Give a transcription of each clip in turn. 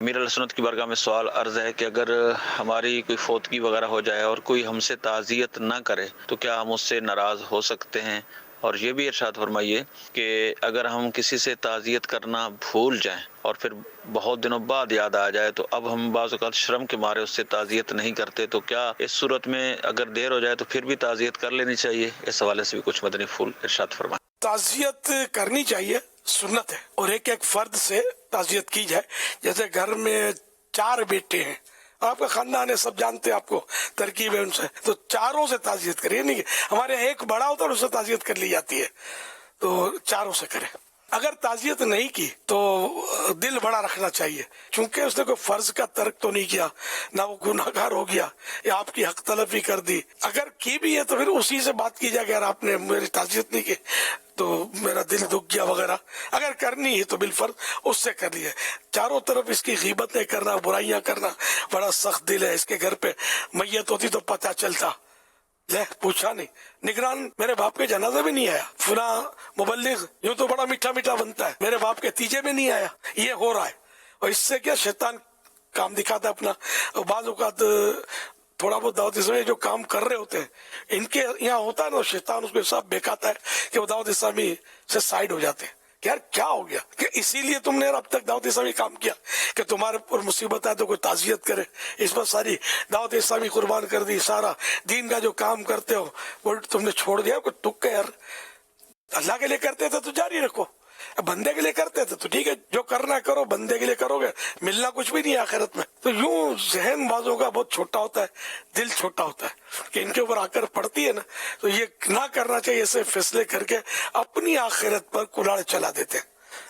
میر علیہ سنت کی بارگاہ میں سوال عرض ہے کہ اگر ہماری کوئی فوتگی وغیرہ ہو جائے اور کوئی ہم سے تعزیت نہ کرے تو کیا ہم اس سے ناراض ہو سکتے ہیں؟ اور یہ بھی ارشاد فرمائیے کہ اگر ہم کسی سے تعزیت کرنا بھول جائیں اور پھر بہت دنوں بعد یاد آ جائے تو اب ہم بعض اوقات شرم کے مارے اس سے تعزیت نہیں کرتے، تو کیا اس صورت میں اگر دیر ہو جائے تو پھر بھی تعزیت کر لینی چاہیے؟ اس حوالے سے بھی کچھ مدنی پھول ارشاد فرمائیں۔ تعزیت کرنی چاہیے، سنت ہے، اور ایک ایک فرد سے تعزیت کی جائے۔ جیسے گھر میں 4 بیٹے ہیں، آپ کا خاندان ہے، سب جانتے ہیں آپ کو ترکیب ہے ان سے، تو چاروں سے تعزیت کریے، نہیں کہ ہمارے ایک بڑا ہوتا ہے اس سے تعزیت کر لی جاتی ہے، تو چاروں سے کریں۔ اگر تعزیت نہیں کی تو دل بڑا رکھنا چاہیے، چونکہ اس نے کوئی فرض کا ترک تو نہیں کیا، نہ وہ گناہ گار ہو گیا یا آپ کی حق تلفی کر دی۔ اگر کی بھی ہے تو پھر اسی سے بات کی جائے کہ یار آپ نے میری تعزیت نہیں کی تو میرا دل دکھ گیا وغیرہ۔ اگر کرنی ہے تو بالفرض اس سے کر لیے۔ چاروں طرف اس کی غیبتیں کرنا، برائیاں کرنا بڑا سخت دل ہے۔ اس کے گھر پہ میت ہوتی تو پتہ چلتا، لے پوچھا نہیں، نگران میرے باپ کے جنازے میں نہیں آیا، فلاں مبلغ یوں تو بڑا میٹھا میٹھا بنتا ہے، میرے باپ کے تیجے میں نہیں آیا، یہ ہو رہا ہے۔ اور اس سے کیا شیطان کام دکھاتا ہے اپنا۔ بعض اوقات تھوڑا بہت دعوت اسلامی جو کام کر رہے ہوتے ہیں، ان کے یہاں ہوتا ہے نا، شیطان اس کو سب بہکاتا ہے کہ وہ دعوت اسلامی سے سائیڈ ہو جاتے ہیں کہ یار کیا ہو گیا، کہ اسی لیے تم نے اب تک دعوت اسلامی کام کیا کہ تمہارے پر مصیبت ہے تو کوئی تعزیت کرے، اس پر ساری دعوت اسلامی قربان کر دی، سارا دین کا جو کام کرتے ہو وہ تم نے چھوڑ دیا۔ کوئی تک یار اللہ کے لیے کرتے تھے تو جاری رکھو، بندے کے لیے کرتے تھے تو ٹھیک ہے، جو کرنا ہے کرو، بندے کے لیے کرو گے ملنا کچھ بھی نہیں ہے آخرت میں۔ تو یوں ذہن بازوں کا بہت چھوٹا ہوتا ہے، دل چھوٹا ہوتا ہے کہ ان کے اوپر آ کر پڑتی ہے نا، تو یہ نہ کرنا چاہیے۔ ایسے فیصلے کر کے اپنی آخرت پر کلاڑ چلا دیتے ہیں،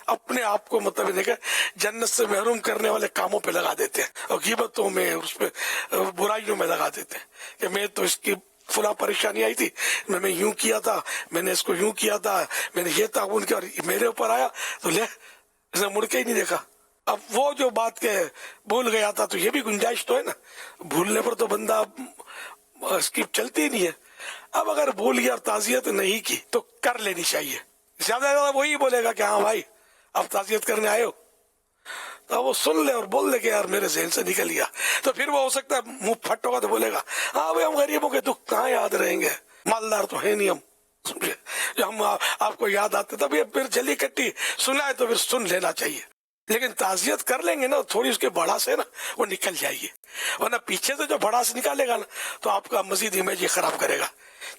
اپنے آپ کو مطلب کہ جنت سے محروم کرنے والے کاموں پہ لگا دیتے ہیں، اور غیبتوں میں، اس پہ برائیوں میں لگا دیتے ہیں کہ میں تو اس کی فلاں پریشانی آئی تھی، میں یوں کیا تھا، میں نے اس کو یوں کیا تھا، میں نے یہ تعاون کیا، اور میرے اوپر آیا تو لے اس نے مڑ کے ہی نہیں دیکھا۔ اب وہ جو بات کہ بھول گیا تھا تو یہ بھی گنجائش تو ہے نا، بھولنے پر تو بندہ اس کی چلتی ہی نہیں ہے۔ اب اگر بھول گیا اور تعزیت نہیں کی تو کر لینی چاہیے۔ زیادہ زیادہ وہی بولے گا کہ ہاں بھائی اب تعزیت کرنے آئے ہو، تو وہ سن لے اور بول دے کہ یار میرے ذہن سے نکل گیا، تو پھر وہ ہو سکتا ہے منہ پھٹ ہوگا تو بولے گا ہاں بھائی ہم غریبوں کے دکھ کہاں یاد رہیں گے، مالدار تو ہے نہیں ہم، سمجھے، جو ہم آپ کو یاد آتے تب یہ پھر جلی کٹی سنا ہے تو پھر سن لینا چاہیے۔ لیکن تعزیت کر لیں گے نا، تھوڑی اس کے بڑاس ہے نا وہ نکل جائے گی، ورنہ پیچھے سے جو بڑاس نکالے گا نا تو آپ کا مزید امیج ہی خراب کرے گا۔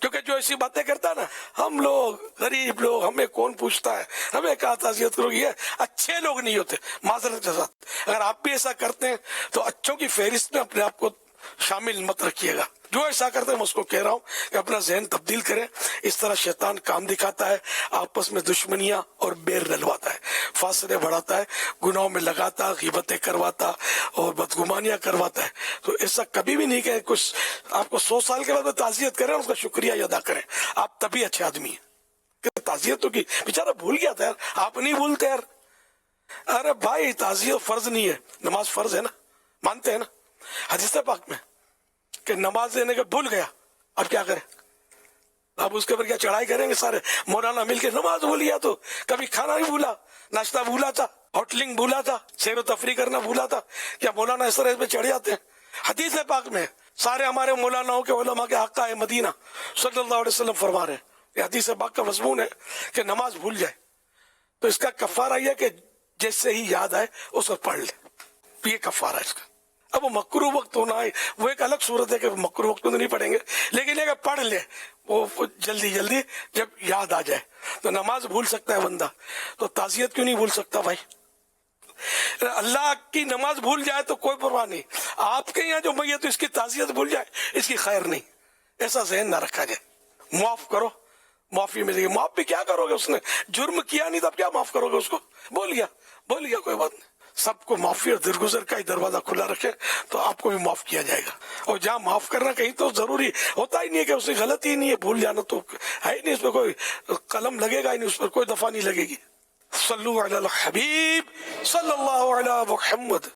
کیونکہ جو ایسی باتیں کرتا ہے نا، ہم لوگ غریب لوگ، ہمیں کون پوچھتا ہے، ہمیں کہا تعزیت کرو، یہ اچھے لوگ نہیں ہوتے معذرت کے ساتھ۔ اگر آپ بھی ایسا کرتے ہیں تو اچھوں کی فہرست میں اپنے آپ کو شامل مت رکھیے گا۔ جو ایسا کرتے ہیں میں اس کو کہہ رہا ہوں کہ اپنا ذہن تبدیل کریں، اس طرح شیطان کام دکھاتا ہے، آپس میں دشمنیاں اور بیر ڈلواتا ہے، فاصلے بڑھاتا ہے، گناہوں میں لگاتا، غیبتیں کرواتا اور بدگمانیاں کرواتا ہے۔ تو ایسا کبھی بھی نہیں کہ کچھ آپ کو 100 سال کے بعد تعزیت کریں، اس کا شکریہ ادا کریں، آپ تبھی اچھے آدمی ہیں کہ تعزیت تو کی، بیچارہ بھول گیا تھا یار، آپ نہیں بھولتے یار۔ ارے بھائی تعزیت فرض نہیں ہے، نماز فرض ہے نا، مانتے ہیں نا حدیث پاک میں کہ نماز دینے کے بھول گیا، اب کیا کریں؟ اب اس کے اوپر کیا چڑھائی کریں گے سارے مولانا مل کے؟ نماز بھول گیا تو کبھی کھانا نہیں بھولا، ناشتہ بھولا تھا، ہوٹلنگ بھولا تھا، سیر و تفریح کرنا بھولا تھا، کیا مولانا اس طرح پہ چڑھ جاتے ہیں؟ حدیث پاک میں سارے ہمارے مولاناؤں کے علماء کے آقا مدینہ صلی اللہ علیہ وسلم فرما رہے ہیں، یہ حدیث پاک کا مضمون ہے کہ نماز بھول جائے تو اس کا کفارہ یہ کہ جیسے ہی یاد آئے اس کو پڑھ لے، یہ کفارہ ہے اس کا۔ اب وہ مکروہ وقت ہونا ہے وہ ایک الگ صورت ہے کہ مکروہ وقت تو نہیں پڑھیں گے، لیکن یہ کہ پڑھ لے وہ جلدی جلدی جب یاد آ جائے۔ تو نماز بھول سکتا ہے بندہ تو تعزیت کیوں نہیں بھول سکتا بھائی؟ اللہ کی نماز بھول جائے تو کوئی پرواہ نہیں، آپ کے یہاں جو میت تو اس کی تعزیت بھول جائے اس کی خیر نہیں، ایسا ذہن نہ رکھا جائے۔ معاف کرو، معافی ملے گی۔ معاف بھی کیا کرو گے؟ اس نے جرم کیا نہیں تب کیا معاف کرو گے اس کو؟ بول گیا کوئی بات نہیں۔ سب کو معافی اور درگزر کا ہی دروازہ کھلا رکھے تو آپ کو بھی معاف کیا جائے گا۔ اور جہاں معاف کرنا کہیں تو ضروری ہوتا ہی نہیں ہے کہ اس کی غلطی ہی نہیں ہے، بھول جانا تو ہے ہی نہیں، اس پہ کوئی قلم لگے گا ہی نہیں، اس پر کوئی دفعہ نہیں لگے گی۔ صلو علی الحبیب صلی اللہ علی محمد۔